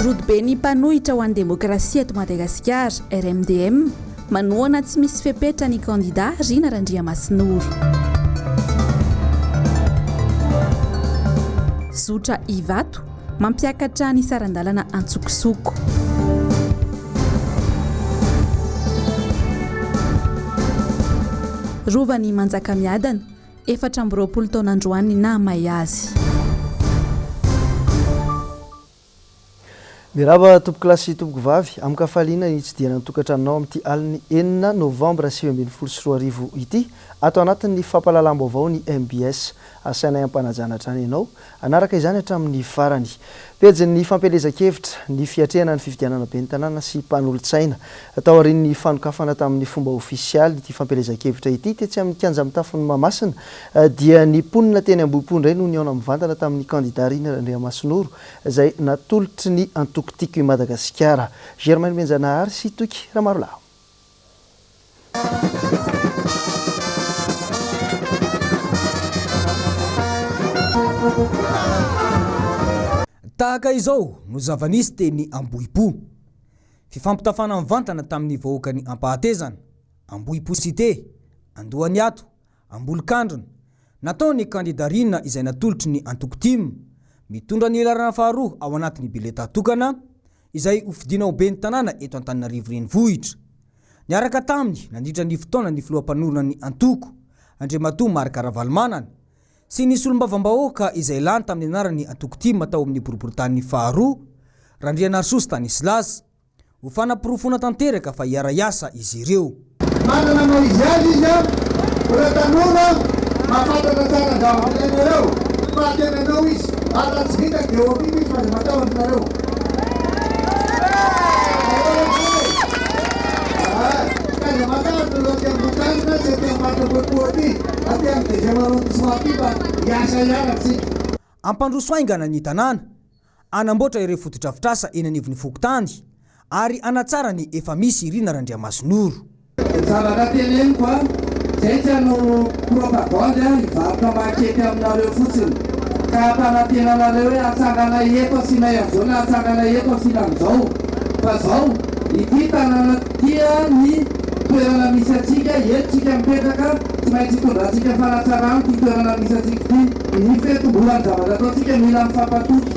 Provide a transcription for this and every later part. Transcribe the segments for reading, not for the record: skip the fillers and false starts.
Rodobe ny mpanohitra ho an'ny demokrasia eto Madagasikara RMDM manohana tsy misy fepetra ny kandida Rina Randriamasinoro. Zotra Ivato mampiakatra ny sarandalana Antsokosoko. Rovany Manjakamiadana 420 taona androany na may azy. Mirava tompoko lasy tompoko vavy amin'ny kafaliana hitsidihana ny tokantranonao amin'ity aliny 9 Novambra 2024 ity ato anatin'ny fampahalalam vaovao ny MBS asainay ampanajana hatrany ianao anaraka izany hatramin'ny farany pejin'ny fampelezan-kevitra ny fiatrehana ny fifidianana be ny tanàna sy mpanolotsaina atao aorian'ny fanokafana tamin'ny fomba ofisialy ity fampelezan-kevitra ity tetsy amin'ny kianja mitafony Mahamasina dia ny ponina teny Ambohipondra iny no niaona mivantana tamin'ny kandida Rina Randriamasinoro izay natolotry ny antokotiko i Madagasikara. Germaine Menjanahary sy Toky Ramarolahy. Tahaka izao no zavanisy teny Ambohipo. Fifampitafana mivantana tamin'ny vahoakany Ampahatezana, Ambohipo Cité, Andohaniato, Ambolokandrona. Natao ny kandida Rina izay natolotry ny antokotimo mitondra ny ilarana faharoa ao anatin'ny bileta tokana izay hofidina ho ben'ny tanàna eto Antananarivo renivohitra. Niaraka taminy nandritra ny fotoana ny filoham-panorona ny antoko Andriamatoa Marika Ravalomanana sy ny solombavam-bahoaka izay lany tamin'ny anarany antokotimo atao amin'ny boriboritany faharoa Randrianarisosy Stanislas ho fanamporofona tanteraka fa hiara-iasa izy ireo. Manana noho izy azy izy ora tanora mafantatra tsara zava-manareo fa tenanao izy aratsy vita dia eo aminy izy fa matahoanareo. Kaza matahotra lo ty ambokazina sy ty ambatokokoa ty aty amin'ny dezemarondisement ty fa iasa iaratsika. Ampandroso aingana ny tanàna anamboatra ireo fotodrafitrasa eny anivon'ny fokotany ary anatsara ny efa misy Rina Randriamasinoro. Zavatra teneniko zay tsy hanao propaganda hivarotra makety aminareo fotsiny ka ampanantenanareo hoe atsangana eto asina azona atsangana eto asina amin'izao fa zao ity tanàna tia ny toerana misy atsika entsika mipetraka tsy maintsy hitondratsika fanatsarano ty toerana misy atsika ty ny fetombolany zavatra ataotsika mila mifampatoky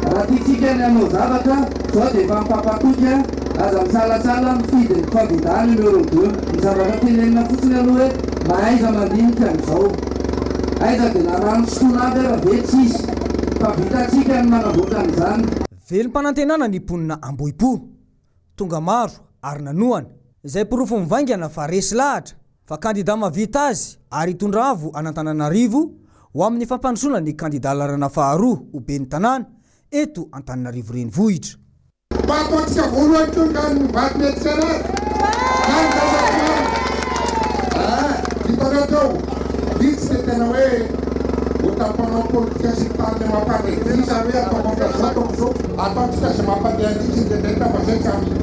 raha tiatsika ny anao zavatra zao dia efa mifampatoky aza misalasala mifidy ny kandida numéro 2 ny zavatra tenenina fotsiny aloha hoe mahaiza mandinika amin'izao aiza dia narano sotonavy raha ve tsisy fa vitatsika ny manamboatra an'izany. Velom-panantenana ny mponina Ambohipo tonga maro ary nanoana izay porofo mivaingana fa resy lahatra fa kandida mavita azy ary hitondra avo an'Antananarivo ho amin'ny fampandrosoana ny kandida larana faharoa ho ben'ny tanàna eto Antananarivo renivohitra. Papatsika voalohany tonga ny mivady mety tsara hitanao tao vitsy dia tena hoe hotampanao politika sy tany mampandeha hoe ataomankazao ataotsika sy mampandeha anditsy dia tena fa zay tsy aminy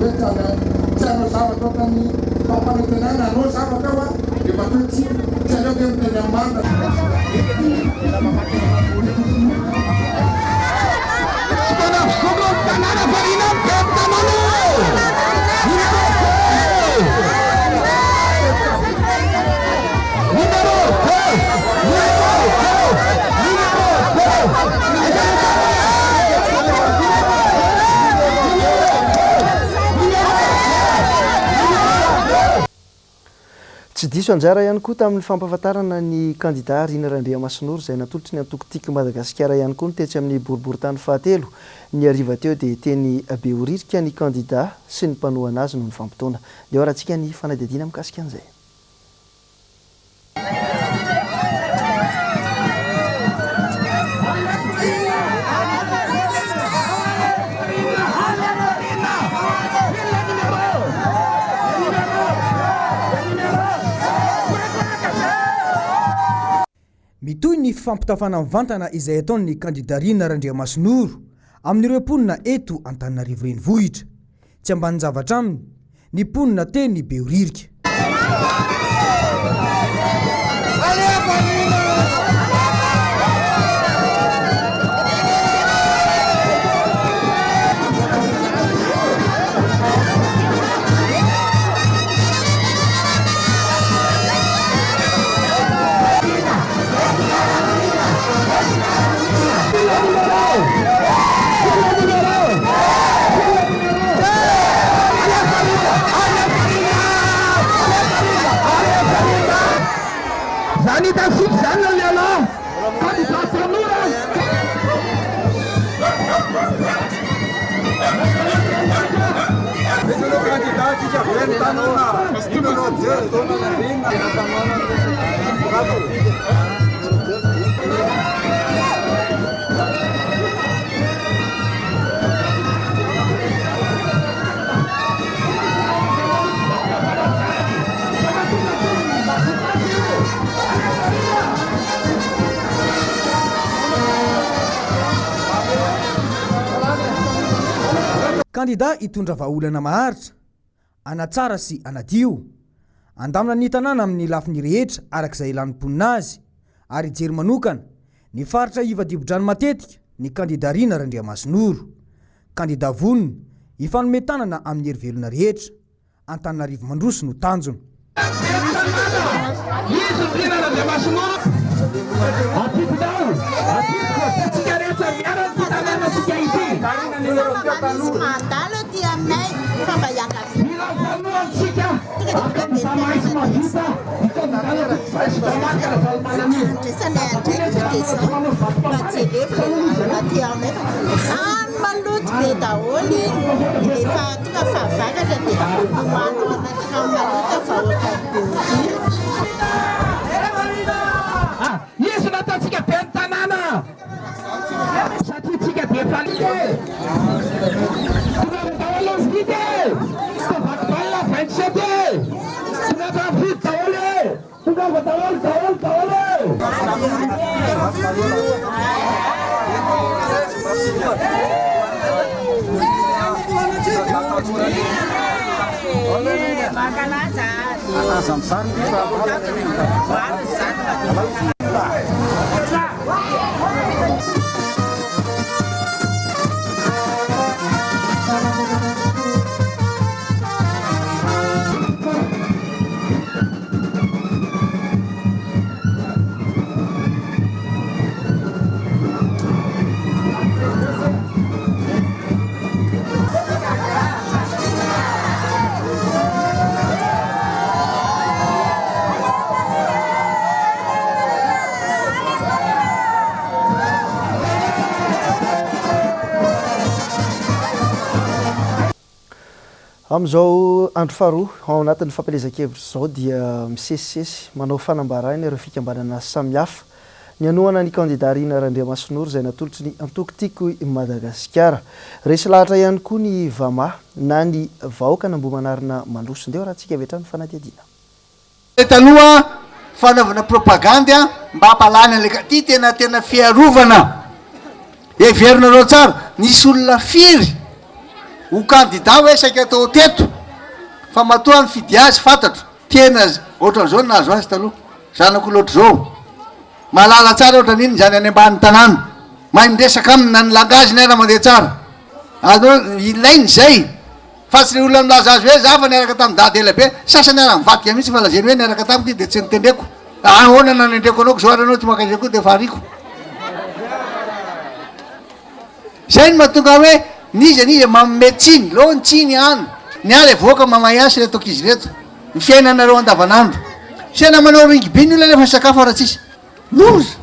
tsy hanao zavatra otrany fampanantenana anao zavatra ao efa toy tsy aleo dia miteny amana. Tsy diso anjara ihany koa tamin'ny fampahafantarana ny kandida Rina Randriamasinoro izay natolotry ny antokotiko Madagasikara ihany koa ny tetsy amin'ny boriboritany fahatelo ny ariva teo dia teny behoririka ny kandida sy ny mpanohana azy noho ny fampitona. Dia horantsika ny fanadihadiana mikasika an'izay. Mitoy ny fifampitafana mivantana izay ataon'ny kandida Rina Randriamasinoro amin'ireo mponina eto Antananarivo renivohitra. Tsy ambany zavatra aminy ny mponina teny behoririka. Kandida hitondra vahaolana maharitra anatsara sy anadio andamina ny tanàna amin'ny lafiny rehetra arak'izay ilan'ny mponina azy ary jery manokana ny faritra ivadibodrano matetika ny kandida Rina Randriamasinoro kandida vonona ifanometanana amin'ny herivelona rehetra Antananarivo mandroso no tanjona. Amizao andro faharoa ao anatin'ny fampelezan-kevitra zao dia misesisesy manao fanambarana ireo fikambanana samihafa ny anoana ny kandida Rina Randriamasinoro izay natolotry ny antokotiko i Madagasikara. Resy lahatra ihany koa ny Vama na ny vahoaka nambomanarina mandroso ndeo raha tsika avetrany fanadihadiana. Taloha fanaovana propaganda mba hampalany an'ilay ty tena fiarovana. Everinareo tsara nisy olona firy ho kandida hoe saika atao teto fa matoa ny fidy azy fantatro tena ohatran'izao nahazo azy taloha zanako loatra zao malala tsara ohatran'iny zany any ambany tanàna mahay miresaka aminy na ny langage ny ara mandeha tsara ano ilainy zay fa tsy olona milaza azy hoe zafa niaraka tamin'ny dady ela be sasany ara mivadika mihitsy fa lazeny hoe niaraka tamiko dia tsy nitendreko ahoana na nendreko anao zao aranao ty maka izay koa dia fariko zay ny mahatonga hoe niza manome tsiny lo ny tsiny any ny ary voaka mamay asy reto akizy reto ny fiainanareo andavanandro sena manao ringiby ny olona nefa sakafo ara tsisy loza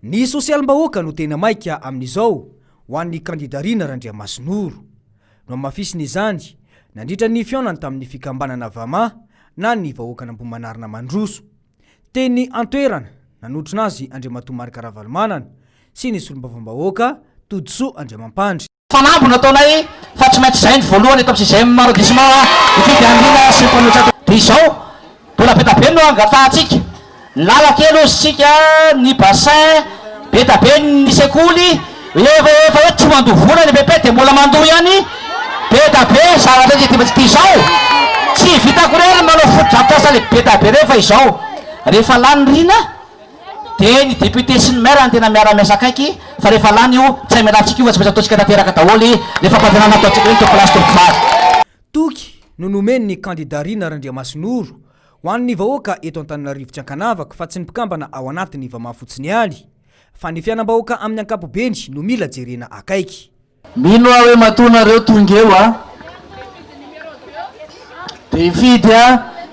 ny sosialim-bahoaka no tena maika amin'izao ho an'ny kandida Rina Randriamasinoro no mafisiny izany nandritra ny fionany tamin'ny fikambanana Vama na ny vahoaka nambomanarina mandroso teny antoerana nanotrona azy Andriamatoa Marika Ravalomanana sy ny solombavambahoaka Todsoa Andriamampandry. Fanambo nataonay fa tsy maintsy zay ny voalohany eto amin'izay arrondissement ifidianina sy mpanotra dia izao mbola betabe no angafahantsika lalakely ozy tsika ny bassin betabe ny sekoly efa hoe tsy mandovola ny bebe dia mbola mandoa ihany betabe zavatra ty izao tsy vitako rery manao fotodrapitasa le betabe reo fa izao rehefa lany Rina dia ny député sy ny maire ny tena miara-miasa akaiky fa rehefa lany io tsy mialavitsika io fa tsy maintsy ataontsika tanteraka daholo rehefa ampadinana ataontsika io place de pouvoir. Toky no nomeny ny kandida Rina Randriamasinoro ho an'ny vahoaka eto Antananarivo tsy ankanavaka fa tsy ny mpikambana ao anatin'ny Vama fotsiny haly fa ny fiainam-bahoaka amin'ny ankapobeny no mila jerena akaiky. Mino aho hoe matonareo tonga eo dia ifidy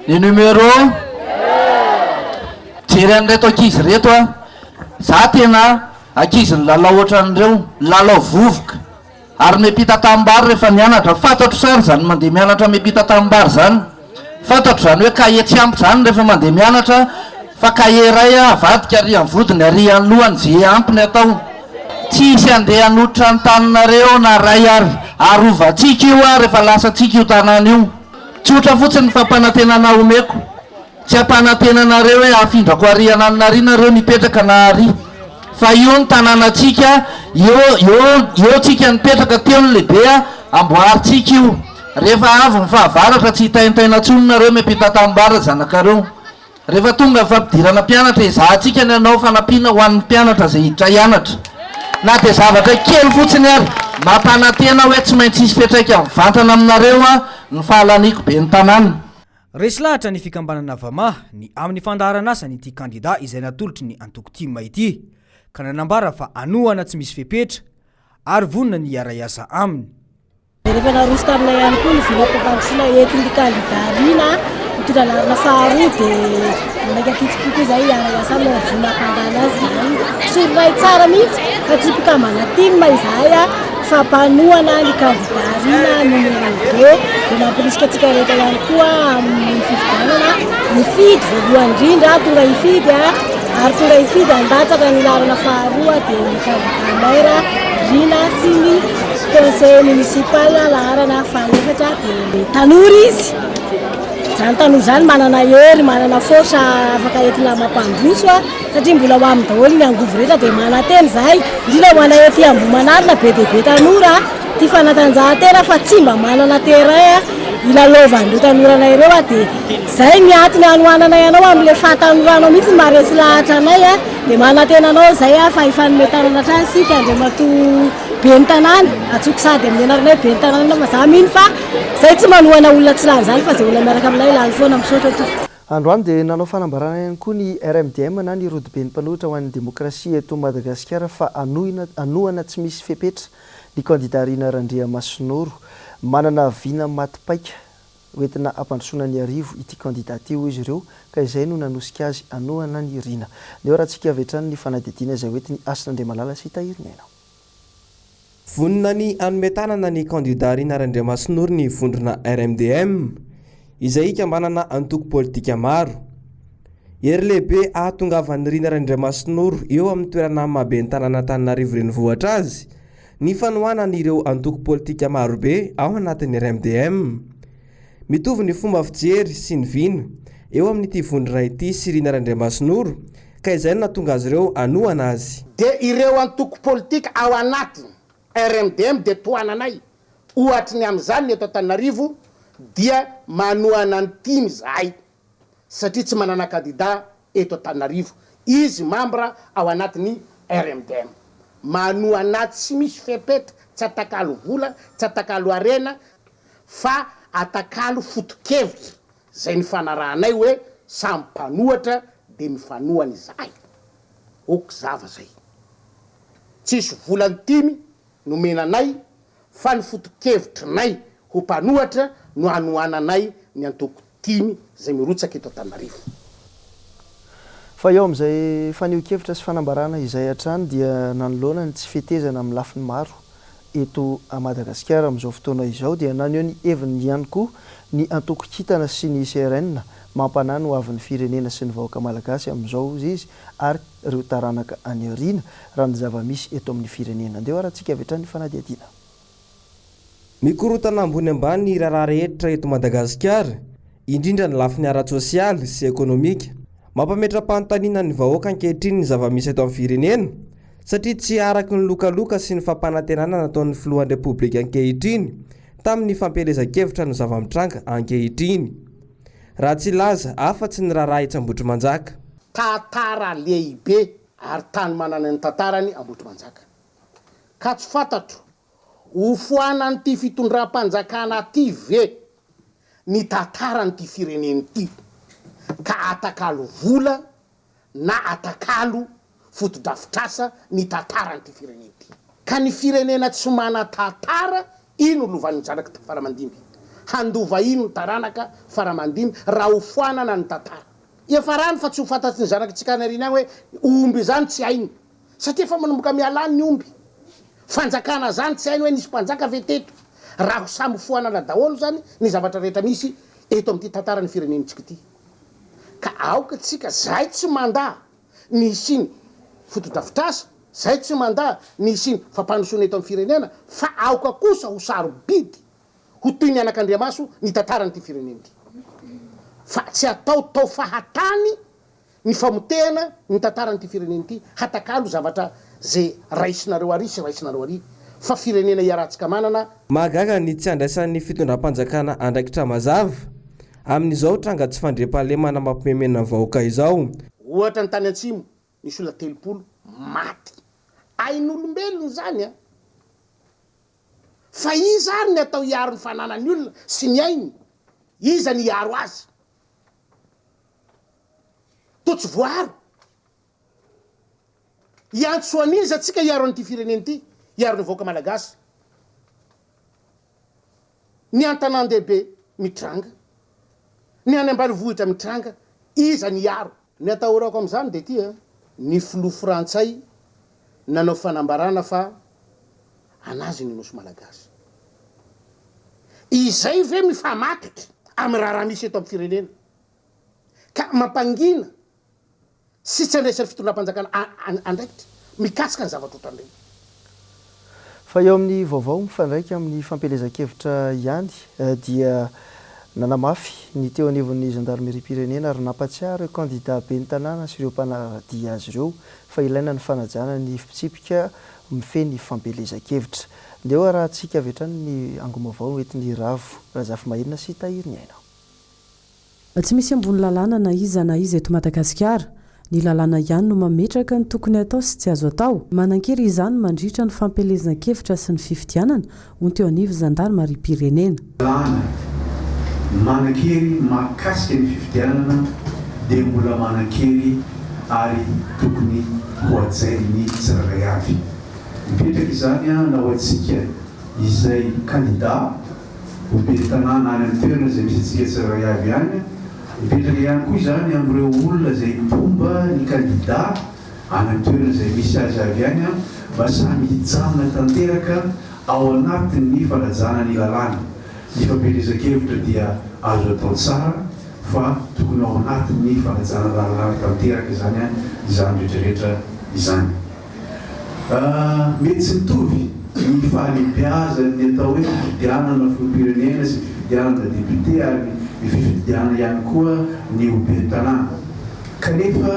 ny numero jery an'ireto ankizy reto za tena ankizy ny lalao ohatran'ireo lalao vovoka ary mepita tambary rehefa mianatra fantatro sary zany mandeha mianatra mepita tambary zany fantatro zany hoe kahe tsy ampy zany rehefa mandeha mianatra fa kahe ray avadika ary amin'ny vodiny ary anolohany ze ampiny atao tsy isy andeha anotra ny taninareo na ray ary arovatsika io rehefa lasatsika io tanana io tsotra fotsiny fampanantenana omeko tsy ampanantenanareo hoe afindrako ary ananonareo nipetraka na ary fa io ny tanànatsika eo tsika nipetraka teo ny lehibe amboaritsika io rehefa avy ny fahavaratra tsy hitaintaina tsononareo mepita tambara zanakareo rehefa tonga fampidirana mpianatra izahantsika ny anao fanampiana ho an'ny mpianatra zay hiditra hianatra na dia zavatra kely fotsiny ary mampanantena hoe tsy maintsy isy fetraika amin'ny vantana aminareo ny fahalaniko be ny tanàna resy lahatra ny fikambanana vamaha ny amin'ny fandaharana asa ny ity kandida izay natolotry ny antoko tima ity ka nanambara fa anohana tsy misy fepetra ary vonona ny iara-iasa aminy rehefa naroso tamina ihany koa ny vinapampangotrona entiny kandidarina mitondra larina faharoa dia manaiky akitsikokoa zay iara-iasa amina vinapandana azy zany sororay tsara mihitsy fa tsy mpikambana tima izay fampanoana ny kandidarina numéro 2 dia nampirisika atsika rehetra ihany koa amin'ny fifidanana hifidy voalohany indrindra tonga hifidy ary tonga hifidy andatsaka ny larina faharoa dia ny kandida maire rina sy ny conseil municipal larana faefatra dia tanory izy zany tanory zany manana hery manana force afaka entina mampandroso satria mbola ho amin'ny daholo ny angovo rehetra dia manateny zay indrindra ho ana ety ambomanarina be dia be tanora ty fanatanjahantena fa tsy mba manana terrain ilalovan'ireo tanorana ireo dia zay miatony anohanana ianao amin'ile fahatanoranao mihitsy maresy lahatra anay dia manatenanao zay fa ifanometanana trany sika andriamato be ny tanàna atsoko sady amin'ny anaranay be ny tanàna fa za mino fa zay tsy manohana olona tsy lany zany fa zay olona miaraka aminay lany foana misaotra to androany dia nanao fanambarana ihany koa ny RMDM na ny rodibe ny mpanohitra ho an'ny demokrasia eto Madagasikara fa anohana tsy misy fepetra ny kandidarina Randria Masinoro manana vina matipaika hoentina ampandrosoana ny arivo ity kandidat io izy ireo ka izay no nanosika azy anohana ny rina neo raha tsika avetrany ny fanadidina izay hoentiny Asin'Andriamalala sy tahirinaina vonona ny anometanana ny kandidarina Randria Masinoro ny vondrona RMDM izay ikambanana antoko politika maro ery lehibe ahatongavan'ny rina Randria Masinoro eo amin'ny toerana mabe ny tanàna Antananarivo renivohitra azy ny fanohanana ireo antoko politika maro be ao anatin'ny RMDM mitovy ny fomba fijery sy ny vino eo amin'ity vondrona ity sy rina Randria Masinoro ka izay no nahatonga azy ireo anohana azy dia ireo antoko politika ao anatiny RMDM dia toananay ohatra ny amin'izany ny eto Antananarivo dia manohana ny timy zahay satria tsy manana kandida eto Antananarivo izy mambra ao anatiny RMDM manohana tsy misy fepetra tsy atakalo vola tsy atakalo arena fa atakalo fotokevitra zay ny fanarahanay hoe samy mpanohatra dia mifanohany zahay oko zava zay tsisy volany timy nomenanay fa ny fotokevitrinay ho mpanohatra no anohananay ny antoko timy zay mirotsaka eto Antananarivo fa eo amin'izay fanio-kevitra sy fanambarana izay hatrany dia nanoloana ny tsy fetezana amin'ny lafiny maro eto a Madagasikara amin'izao fotoana izao dia naneo ny heviny ihany koa ny antoko kitana sy ny CRN mampanano ho avin'ny firenena sy ny vahoaka malagasy amin'izao izy ary ireo taranaka any aoriana raha ny zava-misy eto amin'ny firenena andeo arahantsika avetrany fanadiadiana mikorotana ambony ambany ny raharaha rehetra eto Madagasikara indrindra ny lafiny ara-tsosialy sy ekonomika mampametra-panontaniana ny vahoaka ankehitriny ny zava-misy eto amin'ny firenena satria tsy araky ny lokaloka sy ny fampanantenana nataon'ny filohan'ny repoblika ankehitriny tamin'ny fampielezan-kevitra no zava-mitranga ankehitriny raha tsy laza afa-tsy ny raharaha itsy manjaka tantara lehibe ary tany manana ny tantarany Ambotry-Manjaka ka tsy fantatro ho foanan'ity fitondram-panjakana ty ve ny tantaranyty fireneny ty ka atakalo vola na atakalo fotodrafitrasa ny tantaranyty fireneny ty ka ny firenena tsy mana tantara ino lovan'ny zanaka faramandimby handova ino taranaka faramandimby raha ho foanana ny tantara efa rano fa tsy ho fantatsy ny zanaka tsika narina hoe omby zany tsy hainy satria fa manomboka mialany ny omby fanjakana zany tsy hainy hoe nisy mpanjaka ve teto raha samby foanana daholo zany ny zavatra rehetra misy eto amin'ity tantarany firenenitsika ity ka aoka tsika zay tsy manda ny isiny fotodafitrasa zay tsy manda ny isiny fampanosoana eto amin'ny firenena fa aoka kosa ho sarobidy ho toy ny anak'Andriamaso ny tantaranyity firenena ity fa tsy atao tao fahatany ny famotehana ny tantaranyity firenena ity hatakalo zavatra zay raisinareo ary sy raisinareo ary fa firenena iarahantsika manana mahagaga ny tsy andraisan'ny fitondram-panjakana andraikitra mazava amin'izao tranga tsy fandriam-pahalemana mampimemena vahoaka izao ohatra ny tany antsimo nisy olona 30 maty ain'olombelony zany a fa iza ary ny atao iaro ny fananany olona sy ny ainy iza ny iaro azy totsy voaro iantsoaniza tsika iaro an'ity firenena ity iaro ny vahoaka malagasy ny antanàn-dehibe mitranga ny any ambanivohitra mitranga iza ny iaro ny atahorako am'izany de ty ny filoha frantsay nanao fanambarana fa anazy ny nosy malagasy izay ve mifamatitra amy raha misy eto amy firenena ka mampangina sy tsy andraisan'ny fitondram-panjakana andraikitra mikasika ny zavatra ohatran'ireny fa eo amin'ny vaovao mifandraika amin'ny fampelezan-kevitra ihany dia nanamafy ny teo anivon'ny gendarmerie-pirenena ary nampatsiaro ireo candidat be ny tanàna sy ireo mpanarady azy ireo fa ilaina ny fanajana ny fitsipika mifeny fampelezan-kevitra ndeo raha tsika avy hatrany ny angomavao entiny ravo raha zafy mahirina sy tahiry ny aina tsy misy ambony lalàna na izy eto Madagasikara ny lalàna ihany no mametraka ny tokony atao sy tsy azo atao manan-kery izany mandritra ny fampelezan-kevitra sy ny fifidianana ho teo anivo gendarmerie-pirenena manan-kery mahakasika ny fifidianana dia mbola manan-kery ary tokony hoajainy tsirairay avy mipetraka izany na ho antsika izay candidat ho be tanàna any amin'ny toerana izay misy antsika tsirairay avy ihany mipetraka ihany koa izany amin'ireo olona izay mpomba ny candidat any amin'ny toerana izay misy azy avy ihany mba samy hijanona tanteraka ao anatin'ny fanajana ny lalàna ny fampelezan-kevitra dia azo atao tsara fa tokony ao anatin'ny fanajana lalàna tanteraka zany izany rehetrarehetra izany mety tsy mitovy ny fahalembiazany atao hoe fifidianana filoham-pirenena sy fifidianana député ary ny fifidianana ihany koa ny obe tanàna kanefa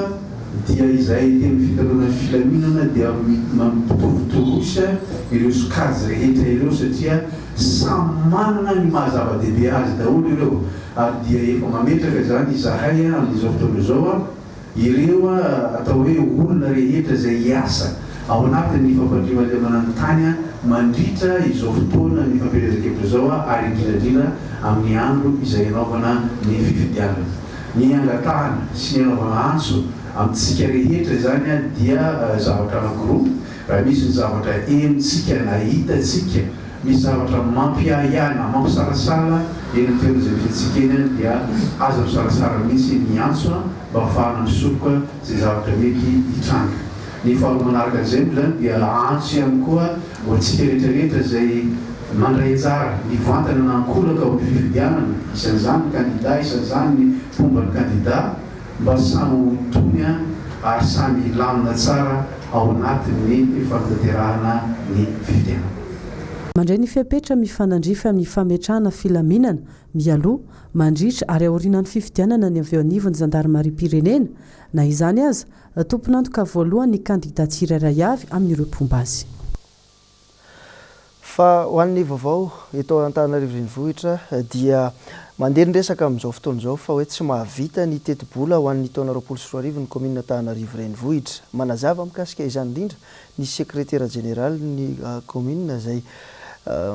dia izay teny fitaraona filaminana dia mampitovitovisa ireo sokajy rehetra ireo satria samy manana ny mahazava-dehibe azy daholo ireo ary dia efa mametraka zany izahay amin'izao fotoana izao ireo atao hoe olona rehetra izay hiasa ao anatin'ny fampandriaman'ny tany mandritra izao fotoana ny fampelezan-kevitra izao ary indrindrandrindra amin'ny andro izay anaovana ny fifidianana ny angatahana sy ny anaovana antso amintsika rehetra zany dia zavatra anankiroa raha misy ny zavatra enitsika na hitatsika misy zavatra mampiahihana mampisarasara eny amin'ny toerana izay misy antsika eny dia aza misarasara mihitsy ny antso mba ahafahana misokoka zay zavatra mety hitranga ny faharoa manaraka an'izay moa zany dia antso ihany koa ho antsika rehetrarehetra zay mandray anjara ny vantana nankolaka ho ny fifidianana isan'izany ny candidat isan'izany ny fomba ny candidat mba samy tony ary samy lamina tsara ao anatin'ny fanatanterahana ny fifidianana mandray ny fiapetra mifanandrify amin'ny fametrahana filaminana mialoha mandritra ary aorianany fifidianana ny avy eo anivon'ny gendarmerie-pirenena na izany aza tomponantoka voalohany ny candidat tsirairay avy amin'ireo mpomba azy fa ho an'ny vaovao eto Antananarivo renivohitra dia mandeha nyresaka amin'izao fotoana izao fa hoe tsy mahavita ny teti-bola ho an'ny taona 2024 ny commune Antananarivo renivohitra manazava mikasika izany indrindra ny secrétaire général ny commune izay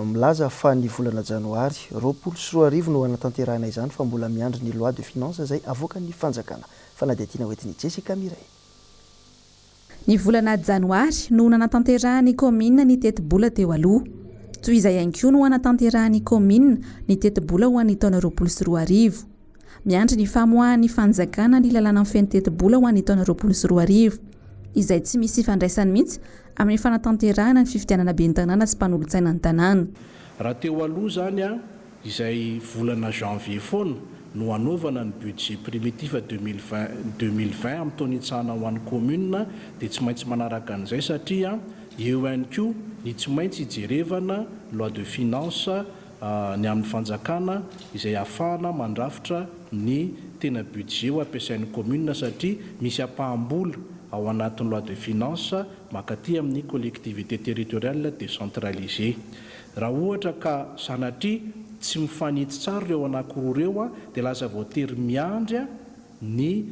milaza fa ny volana janoary 2024 no anatanterahana izany fa mbola miandry ny loi de finance izay avoaka ny fanjakana fanadihatiana hoentin'ny Jessica Miray. Ny volana janoary no nanatanterahany commune ny teti-bola teo aloha. Toy izay ihany koa no anatanterahany commune ny teti-bola ho an'ny taona 2024. Miandry ny famoahan'ny fanjakana ny lalàna amin'ny feno teti-bola ho an'ny taona 2024. izay tsy misy ifandraisany mihitsy amin'ny fanatanterahana ny fifidianana be ny tanàna sy mpanolontsaina ny tanàna. Raha teo aloha zany a izay volana janvier foana no anaovana ny budget primitif 2020 amin'ny taona itsahana ho an'ny commune dia tsy maintsy manaraka an'izay satria eo ihany koa ny tsy maintsy hijerevana loi de finance ny amin'ny fanjakana izay ahafahana mandrafitra ny tena budget ho ampiasain'ny commune satria misy apahambola ao anatin'ny loi de finance makaty amin'ny collectivité territoriale décentralisée. Raha ohatra ka sanatria tsy mifanitsy tsara ireo anankiroa ireo dia lasa voatery miandry ny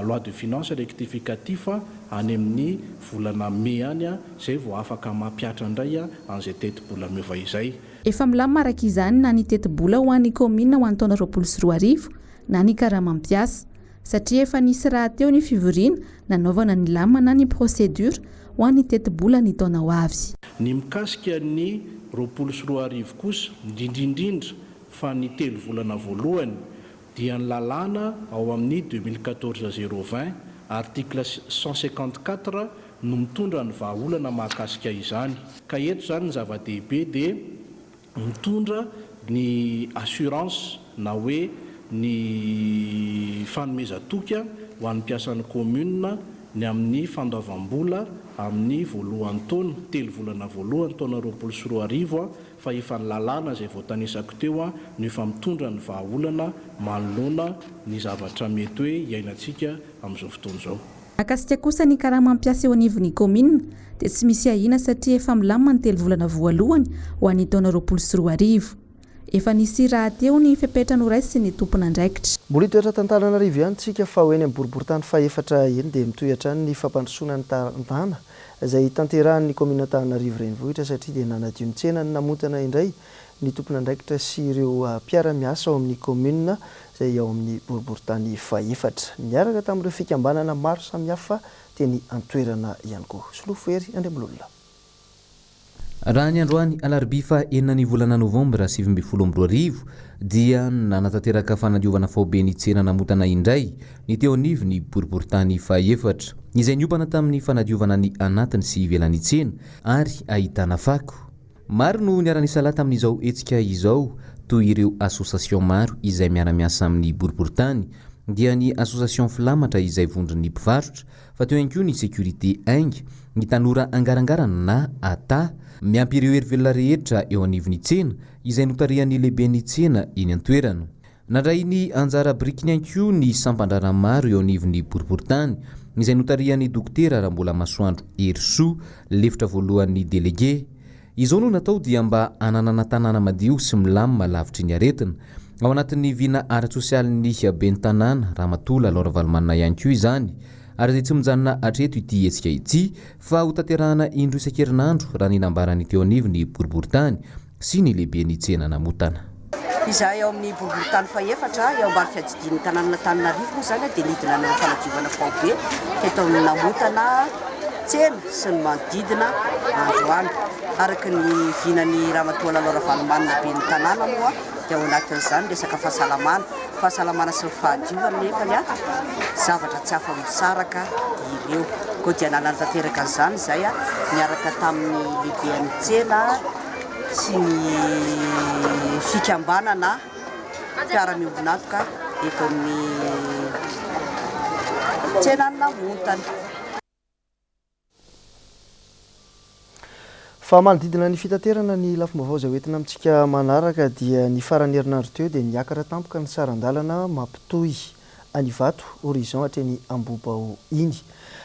loi de finance rectificatif any amin'ny volana mai any izay vao afaka mampiatra indray an'izay teti-bola miova izay. Efa milamina araka izany na ny teti-bola ho an'ny commune ho an'ny taona 2024 na ny karama mampiasa satria efa nisy raha teo ny fivoriana nanaovana ny lamina ny procédure ho an'ny teti-bola ny taona ho avy. Ny mikasika ny 2024 kosa indrindrindrindra fa ny telo volana voalohany dia ny lalàna ao amin'ny 2014-020 article 154 no mitondra ny vahaolana mahakasika izany. Ka eto zany ny zava-dehibe dia mitondra ny assurance na hoe ny fanomezatoka ho an'ny mpiasan'ny commune ny amin'ny fandoavam-bola amin'ny voalohan'ny taona telo volana voalohany taona 2024 fa efa ny lalàna izay voatanisako teo no efa mitondra ny vahaolana manoloana ny zavatra mety hoe iainantsika amin'izao fotoana izao. Akasika kosa ny karama mampiasa eo anivon'ny commune dia tsy misy ahina satria efa milamina ny telo volana voalohany ho an'ny taona 2024. Efa nisy raha teo ny fepetra no raisy ny tompona andraikitra. Mbola toetra tantaranarivo ihany tsika fa ho eny amin'ny boriboritany faefatra eny dia mitohatra ny fampandrosoana ny tantana izay tanterahan'ny commune Antananarivo renivohitra satria dia nanadio ny tsenany namotana indray ny tompona andraikitra sy ireo mpiara-miasa ao amin'ny commune izay ao amin'ny boriboritany faefatra. Niaraka tamin'ireo fikambanana maro samihafa teny antoerana ihany koa. Solofoery Andriamololona. Raha ny androany Alarobia fa 9 volana Novambra 2024 dia nanatanteraka fanadiovana faobeny tsena namotana indray ny teo anivony boriboritany faefatra izay niopana tamin'ny fanadiovana ny anatiny sy ivelany tsena ary ahitana fako. Maro no niara-nisala tamin'izao hetsika izao toy ireo association maro izay miara-miasa amin'ny boriboritany dia ny association Filamatra izay vondron'ny mpivarotra fa teo ihany koa ny sécurité aingy ny tanora angarangarana na ata miampy ireo hery rehetra eo anivony tsena izay notarian'ny lehiben'ny tsena eny an-toerana. Nandray ny anjara brikiny ihany koa ny sampandrana maro eo anivony boriboritany izay notarian'ny dokotera Rambola Masoandro Herso lefitra voalohan'ny délégué. Izao no natao dia mba ananana tanàna madio sy milamina lavitry ny aretina ao anatin'ny vina ara-tsosialin'ny ben'ny tanàna Ramatola Laura Valmanina ihany koa izany. Ary izay tsy mijanona atreto ity hetsika ity fa ho tanterahana indro isan-kerinandro raha ny nambarany teo anivony boriboritany sy ny lehiben'ny tsena namotana. Izahay ao amin'ny boriboritany faefatra eo ambany fiadidian'ny tanàna Antananarivo zany dia nidina ny fanadiovana faobe teto amin'ny namotana tsena sy ny manodidina androany araka ny vinany Ramatola Laura Valmanina ben'ny tanàna moa dia ao anatin'izany resaka fahasalamana sy ny fahadiovana nefa zavatra tsy afa misaraka ireo koa dia nanantanteraka an'izany izay miaraka tamin'ny lehiben'ny tsena sy ny fikambanana mpiara-miombonatoka eto amin'ny tsenany namotana. Fa manodidina ny fitaterana ny lafim-baovao izay hoentina amintsika manaraka dia ny farany herinandro teo dia niakatra tampoka ny sarandalana mampitohy Anivato horizon hatreny Ambobao iny.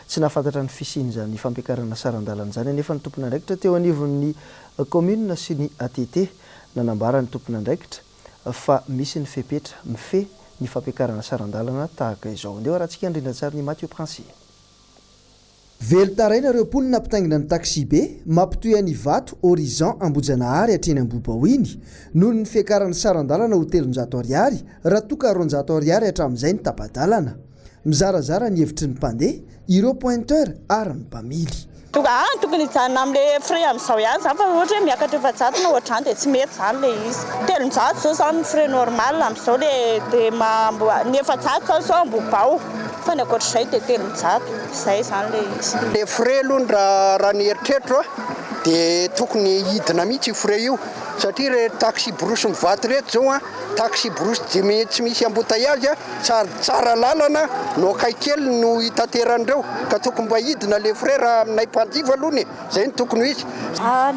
Tsy nahafantatra ny fisian'izany fampiakarana sarandalana izany nefa ny tompona andraikitra teo anivon'ny commune sy ny ATT nanambara ny tompona andraikitra fa misy ny fepetra mife ny fampiakarana sarandalana tahaka izao. Ndeo rahantsika indrindra tsara ny Mathieu Prince. Velotaraina ireo mponina mpitaingina ny taxi be mampitohy Anivato horizon Ambojanahary hatreny Ambobao iny noho ny fiakarana sarandalana ho 300 ariary raha toka 400 ariary hatramin'izay ny tapa-dalana. Mizarazara ny hevitry ny mpandeha ireo pointeur ary ny mpamily. Tokony hijanona amin'ilay frais amin'izao ihany zany fa ohatra hoe miakatra 700 na ohatrany dia tsy mety izany ilay izy. 300 izao izany ny frais normal amin'izao dia 900 izao Ambobao. fa ny akoatr'izay dia 300 izay zany le izy. Le frais aloha raha ny eritreritro dia tokony hidina mihitsy frais io satria re taxi borosy mivaty reto zao taxi borosy tsy misy embouteillage tsara lalana no akaikely no hitateran'ireo ka tokony mba hidina le frais raha aminay mpanjifa alohany zay ny tokony ho izy.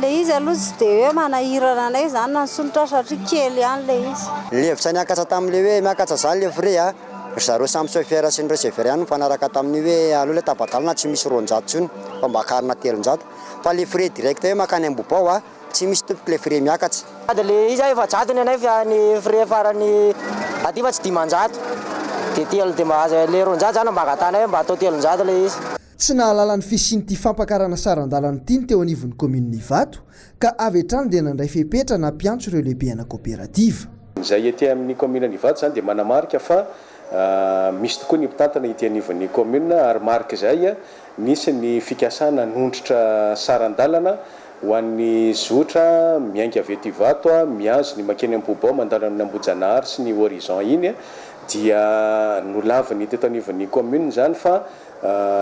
Le izy aloha tsy dia hoe manahirana anay zany na nisolotra satria kely ihany le izy. Le hevitra niakatra tamin'le hoe miakatra zany le frais zareo samy chauffeur sy ny receveur ihany mifanaraka tamin'ny hoe aloha le tabadalina tsy misy 200 tsony fa mba karina 300 fa le frais direct hoe makany Ambobao tsy misy topiky le frais miakatra. Dia le izy efa jatony anay fa ny frais farany aty fa tsy 500 dia telo dia mahazo le 200 zany mba angatana mba atao 300 le izy. Tsy nahalala ny fisianyity fampakarana saran-dalana ity ny teo anivon'ny komininy Vato ka avy hatrany dia nandray fepetra na mpiantso ireo lehibeana kooperativa. Izay ety amin'ny komininy Vato zany dia manamarika fa misy tokoa ny mpitantana ety anivon'ny komina ary marika izay nisy ny fikasana nondrotra saran-dalana ho an'ny zotra miainga avy ety Vato miazo ny makeny Ambobao mandalo amin'ny Ambojanahary sy ny horizon iny dia nolaviny teto anivon'ny komina zany fa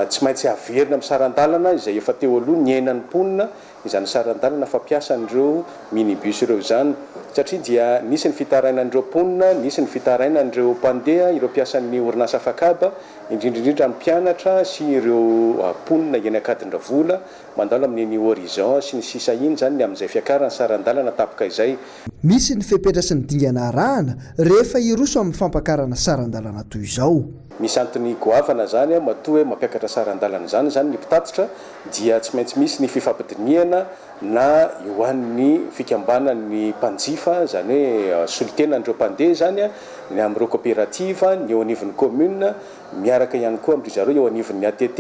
tsy maintsy averina amin'ny saran-dalana izay efa teo aloha niainan'ny mponina izany saran-dalana fampiasan'ireo minibus ireo zany satria dia nisy ny fitarainan'ireo mponina, nisy ny fitarainan'ireo mpandeha ireo mpiasan'ny orinasa fakaba indrindrindrindra ny mpianatra sy ireo mponina eny akadindra vola mandalo amin'ny horizon sy ny sisa iny zany ny amin'izay fiakarana saran-dalana tapaka izay. Misy ny fepetra sy ny dingana arahana rehefa iroso amin'ny fampakarana saran-dalana toy izao. Misy antony goavana zany matoa hoe mampiakatra saran-dalana zany ny mpitatitra dia tsy maintsy misy ny fifampidiniana na eo an'ny fikambanan'ny mpanjifa zany hoe solitenan'ireo mpandeha zany ny amin'ireo kooperativa ny eo anivon'ny commune miaraka ihany koa amin'ry zareo eo anivon'ny ATT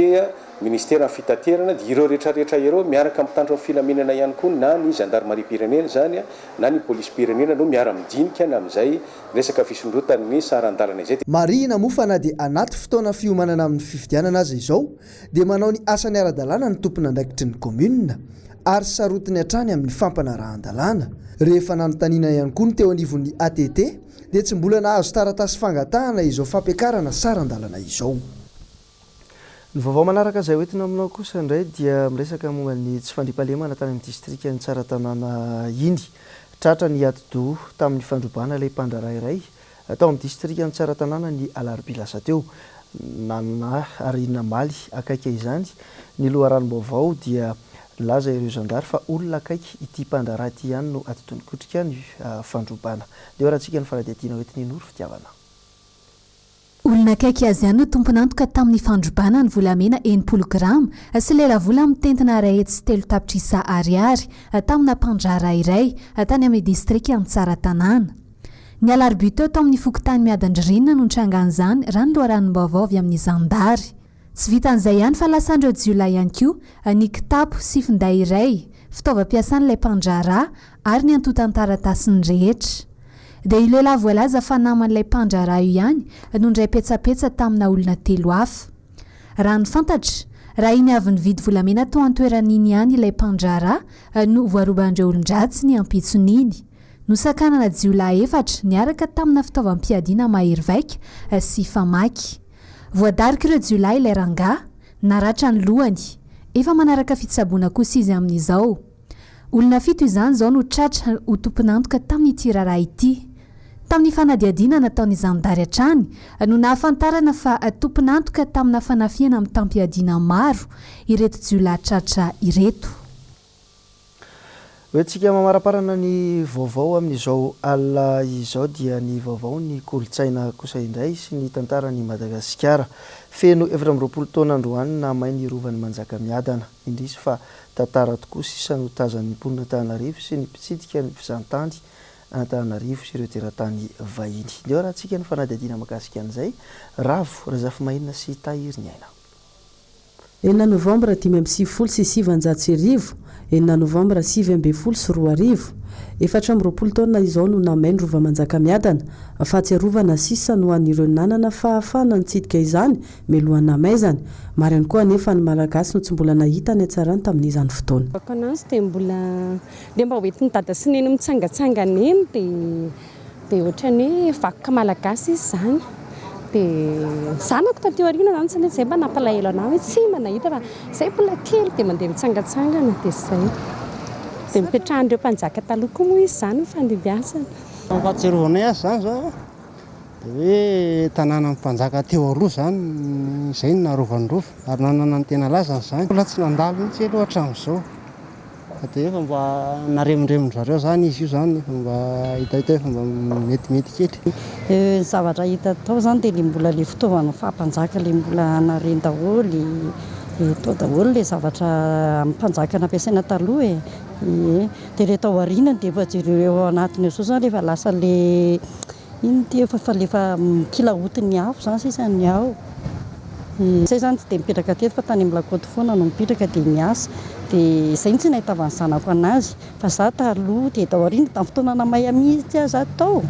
ministera ny fitaterana dia ireo rehetrarehetra ireo miaraka mitandro amin'ny filaminana ihany koa na ny gendarmerie pirenena zany na ny polisy pirenena no miara-midinika amin'izay resaka fisondrotan'ny saran-dalana izay. Marina moa fa na dia anaty fotoana fiomanana amin'ny fifidianana azy izao dia manao ny asany ara-dalàna ny tompona andraikitry ny komuna ary sarotiny hatrany amin'ny fampanarahan-dalàna. Rehefa nanontaniana ihany koa ny teo anivon'ny ATT dia tsy mbola nahazo taratasy fangatahana izao fampiakarana saran-dalàna izao. Ny vaovao manaraka izay hoentina aminao kosa indray dia miresaka momba ny tsy fandriampahalemana tany amin'ny distrika ny tsara-tanàna iny. Tratra ny ati-doha tamin'ny fandrobana ilay mpandrara iray tao amin'ny distrika ny tsara-tanàna ny Alarobia lasa teo nanana ary namaly akaiky izany ny loharanom-baovao dia laza ireo zandary fa olona akaiky ity mpandrara ity ihany no ati-donin-kotrika ny fandrobana. Dia rahantsika ny faradihatiana hoentiny noro fitiavana. Olona akaiky azy ihany no tompon'antoka tamin'ny fandrobana ny volamena 80 grama sy lela vola mitentina ray hetsy sy 3 tapitrisa ariary tamina mpandrara iray tany amin'ny distrika ny tsara-tanàna. Ny Alarobia teo tamin'ny fokontany miadandririnina no nitrangan'izany raha ny loharanom-baovao avy amin'ny zandary. Tsy vitan'izay ihany fa lasandreo jiolay ihany koa ny kitapo sy finday iray fitaovam-piasan'ilay mpandrara ary ny antotan-taratasiny rehetra. Dia ilehilahy voalaza fa naman'ilay mpandrara io ihany no ndray petsapetsa tamina olona 3 hafa. Raha ny fantatra raha iny avy nividy volamena tao an-toeran'iny ihany ilay mpandrara no voaroban'ireo olon-dratsy ny ampitson'iny. Nosakanana jiolahy 4 niaraka tamina fitaovam-piadiana mahery vaika sy famaky. Voadarika ireo jiolahy ilay rangahy naratra ny lohany efa manaraka fitsaboana kosa izy amin'izao. Olona 7 izany izao no tratra ho tompon'antoka tamin'ity raharaha ity. Tamin'ny fanadiadiana nataony zandary hatrany no nahafantarana fa tompon'antoka tamina fanafiana amin'ny tampiadiana maro ireto jiolahy tratra ireto. Hoentsika mamaraparana ny vaovao amin'izao alina izao dia ny vaovao ny kolotsaina kosa indray sy ny tantaran'ny Madagasikara. Feno 20 taona androany na mahay ny rovan'ny Manjakamiadana indrisy fa tantara tokoa sisa no tazan'ny mponina Antananarivo sy ny mpitsidika ny fizantany Antananarivo sy ireo teratany vahiny. Ndio rahantsika ny fanadihadiana mahakasika an'izay Ravo Razafy sy Tahiriny aina. 9 Novambra 5 sy 7 9 Novambra 7 sy 4 4 taona izao no namainy rova Manjakamiadana fahatsiarovana sisa no an'ireo nanana fahafana nitsidika izany melohana maizany maro ihany koa anefa ny malagasy no tsy mbola nahita ny hatsarany tamin'izany fotoana. Bakanazy dia mbola dia mba hoentin'ny dada sy neny mitsangatsangana eny dia ohatrany hoe vakoka malagasy izy izany dia zanako tateo ariana zany tsy zay mba nampalahelo anao hoe tsy manahita fa zay mbola kely dia mandeha mitsangatsangana dia zay dia mipetrahan'ireo mpanjaka taloha koa moa izy zany ny fandimbiasana. Fahatsiarovana azy zany zao dia hoe tanàna mpanjaka teo aloha zany izay no narovandrova ary nanana ny tena lazany zany. Mbola tsy nandalo mihitsy aloha hatramin'izao dia efa mba naremondremondrareo zany izy io zany efa mba hitahita efa mba metimety kely. Ny zavatra hita tao zany dia le mbola le fitaovana fahampanjaka le mbola nareny daholy tao daholo le zavatra mpanjaka nampiasaina taloha dia le tao aorianany dia efa jereo anatiny ao zany rehefa lasa le iny ty efa lefa kilaotiny afo zany sisany ao. Izay zany tsy dia mipetraka teto fa tany amin'ny lakôty foana no mipetraka dia miasa dia izay tsy nahitavany zanako anazy fa za taloha dia tao aoriana tamin'ny fotoana namay mihitsy aza tao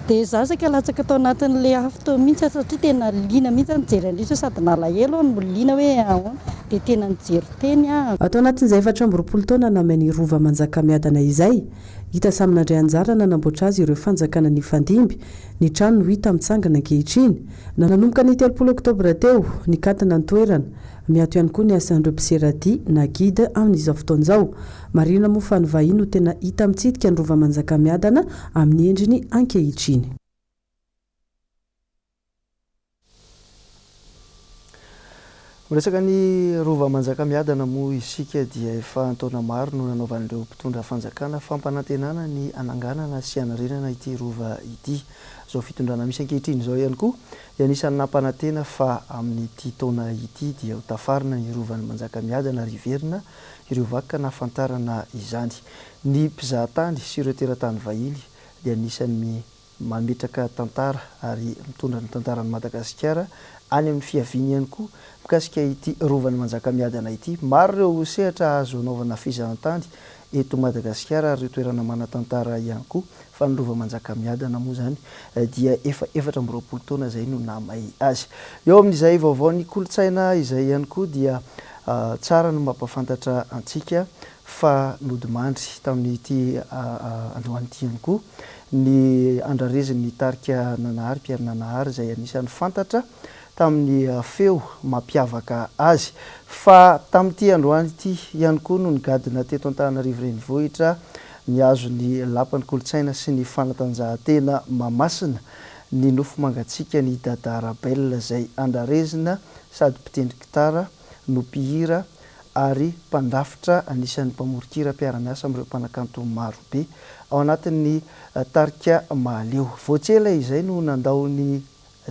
dia za saika latsaka tao anatin'le afo tao mihitsy satria tena liana mihitsy nijery andrisy sady nalahelo no liana hoe ahoana dia tena nijery teny atao anatin'izay 420 taona nameny rova manjakamiadana izay hita samin'andray anjara nanamboatra azy ireo fanjakana ny fandimby ny trano no hita mitsangana ankehitriny nanomboka ny 30 oktobra teo ny katina ny toerana miato ihany koa ny asan'ireo mpiserady na gida amin'izao fotoan'izao marina moa fa ny vahiny no tena hita mitsidika ny rova manjakamiadana amin'ny endriny ankehitriny. Miresaka ny rova manjakamiadana moa isika dia efa taona maro no nanaovan'ireo mpitondra fanjakana fampanantenana ny ananganana sy anarenana ity rova ity. Zao fitondrana misy ankehitriny zao ihany koa anisan'ny nampanantena fa amin'ity taona ity dia ho tafarina ny rovan'ny manjakamiadana ary iverina ireo vakoka nahafantarana izany. Ny mpizahatany sy ireo teratany vahiny dia anisan'ny mametraka tantara ary mitondra ny tantaran'i Madagasikara any amin'ny fiaviany ihany koa mikasika ity rovan'ny manjakamiadana ity. Maro ireo sehatra azo anaovana fizahantany eto Madagasikara ary toerana manatantara ihany koa fa ny rova manjakamiadana moa zany dia efa 420 taona zay no namay azy. Eo amin'izay vaovao ny kolotsaina izay ihany koa dia tsara no mampafantatra antsika fa nodimandry tamin'ity androanyity ihany koa ny andrarezin'ny tarika Nanahary Pierre Nanahary izay anisan'ny fantatra tamin'ny feo mampiavaka azy fa tamin'ity androany ity ihany koa no nigadina teto Antananarivo renivohitra niazo ny lapan'ny kolotsaina sy ny fanatanjahantena Mahamasina ny nofo mangatsika ny Dada Rabel izay andrarezina sady mpitendry gitara no mpihira ary mpandafitra anisan'ny mpamorokira mpiara-miasa amin'ireo mpanakanto maro be ao anatin'ny tarika Mahaleo. Voatsela izay no nandao ny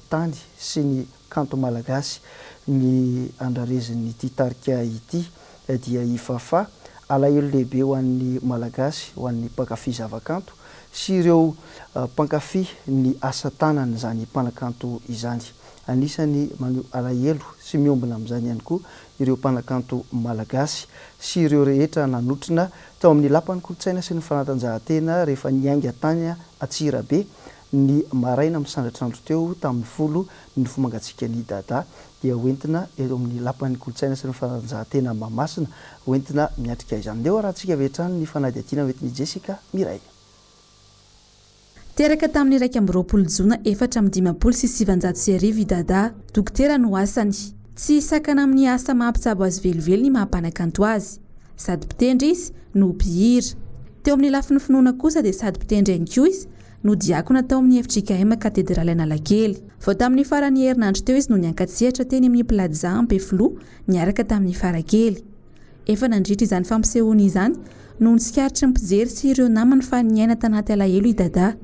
tany sy ny kanto malagasy ny andrarezin'ny ity tarika ity dia ifafa alahelo lehibe ho an'ny malagasy ho an'ny mpankafy zavakanto sy ireo mpankafy ny asa tanana zany mpanakanto izany. Anisany maneho alahelo sy miombina amin'izany ihany koa ireo mpanakanto malagasy sy ireo rehetra nanotrina tao amin'ny lapan'ny kolotsaina sy ny fanatanjahantena rehefa niainga tany Atsirabe ny maraina misandratrandro teo tamin'ny folo ny nofo mangatsika ny Dada dia hoentina eo amin'ny lapan'ny kolotsaina sy ny fanatanjahantena Mahamasina hoentina miatrika izany. Leo rahantsika vetrany ny fanady atiana metiny Jessica Miray. Teraka tamin'ny 20 Jona 4,590 Dada dokotera no asany tsy sakana amin'ny asa mampitsabo azy velively ny mahampanakanto azy sady mpitendry izy no mpihira. Teo amin'ny lafiny finoana kosa dia sady mpitendry ihany koa izy no diakona tao amin'ny FJKM katedraly Analakely. Vao tamin'ny farany herinandro teo izy no niankatsehatra teny amin'ny Plaza Ampeflo niaraka tamin'ny farakely. Efa nandritra izany fampisehoana izany no nitsikaritry ny mpijery sy ireo namany fa niaina tanaty alahelo i Dada.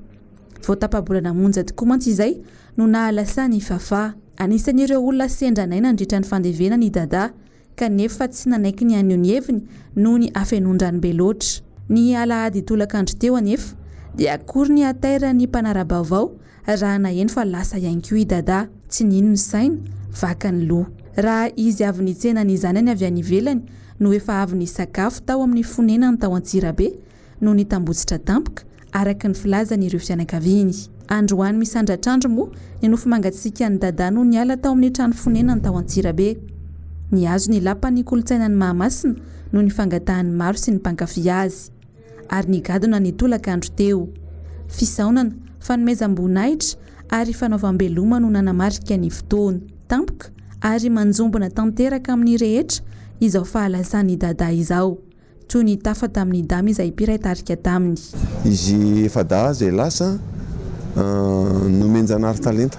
Vao tapabolana monja tokoa mantsy izay no nahalasa ny fafa. Anisan'ireo olona sendranainy nandritra ny fandevenany i Dada kanefa tsy nanaiky ny anio ny heviny noho ny afenondrany be loatra. Ny alahady tolakandro teo anefa dia akory ny ataira ny mpanara-baovao raha naheno fa lasa ihany koa i Dada tsy nino ny saina vaka ny loha. Raha izy avy nitsenany izany any avy any ivelany no efa avy ny sakafo tao amin'ny fonenany tao Antsirabe no nitambotsitra tampoka araka ny filazan'ireo fianakaviany. Androany misandratrandro moa ny nofo mangatsika ny Dada no niala tao amin'ny trano fonenany tao Antsirabe. Niazo ny lapan'ny kolotsainan'ny Mahamasina no ny fangatahan'ny maro sy ny mpankafy azy ary nigadona ny tolakandro teo. Fisaonana fanomezam-boninahitra ary fanaovam-beloma no nanamarika ny fotoana tampoka ary manjombona tanteraka amin'ny rehetra izao fahalasany dada izao toy ny tafa tamin'ny dama izay piray tarika taminy izy fada zay lasa nomenjanary talenta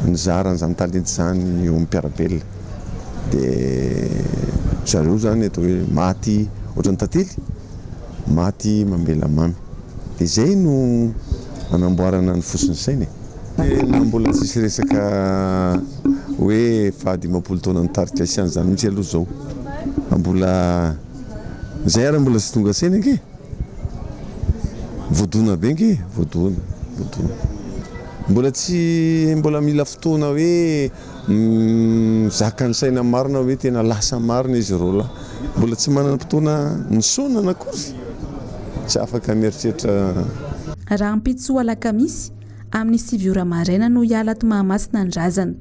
nizaran'izany talenta zany eo ampiarabelona dia zareo zany atao hoe maty ohatrany tantely maty mambela mamy dia zay no anamboarana ny fosiny sainy na mbola tsisy resaka hoe fahadimapolo taona nitarika siany zany mitsy aloha zao mbola zay ary mbola tsy tonga saina ange voadona be nge voadona mbola mila fotoana hoe zakany saina marina hoe tena lasa marina izy rola mbola tsy manana fotoana nisonana akory tsy afaka mieritreritra raha ampitsoa alakamisy amin'ny 7 ora maraina no hiala ato Mahamasina ny razana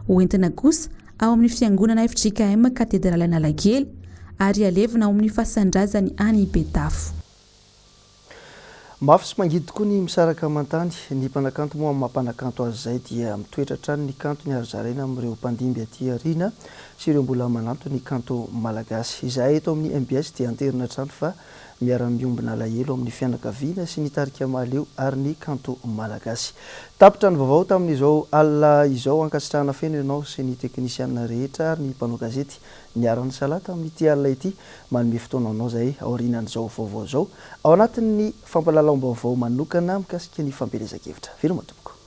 hoentina kosa ao amin'ny fiangonana FJKM katedraly Analakely ary alevina ao amin'ny fasan-drazany any Betafo. Mafy sy mangidy tokoa ny misaraka amantany ny mpanakanto moa mampanakanto azy zay dia mitoetra trano ny kanto ny arzaraina amin'ireo mpandimby aty arina sy ireo mbola mananto ny kanto malagasy izay eto amin'ny MBS dia anterina trano fa miara-miombina alahelo amin'ny fianakaviana sy ny tarika maleo ary ny kanto malagasy. Tapitra ny vaovao tamin'izao alina izao ankasitrahana feno ianao sy ny teknisianina rehetra ary ny mpanao gazety niarany salata amin'ity alina ity manome fotoana anao zay aorinan'izao vaovao zao ao anatin'ny fampalalam-baovao manokana mikasika ny fampelezan-kevitra. Veloma tompoko.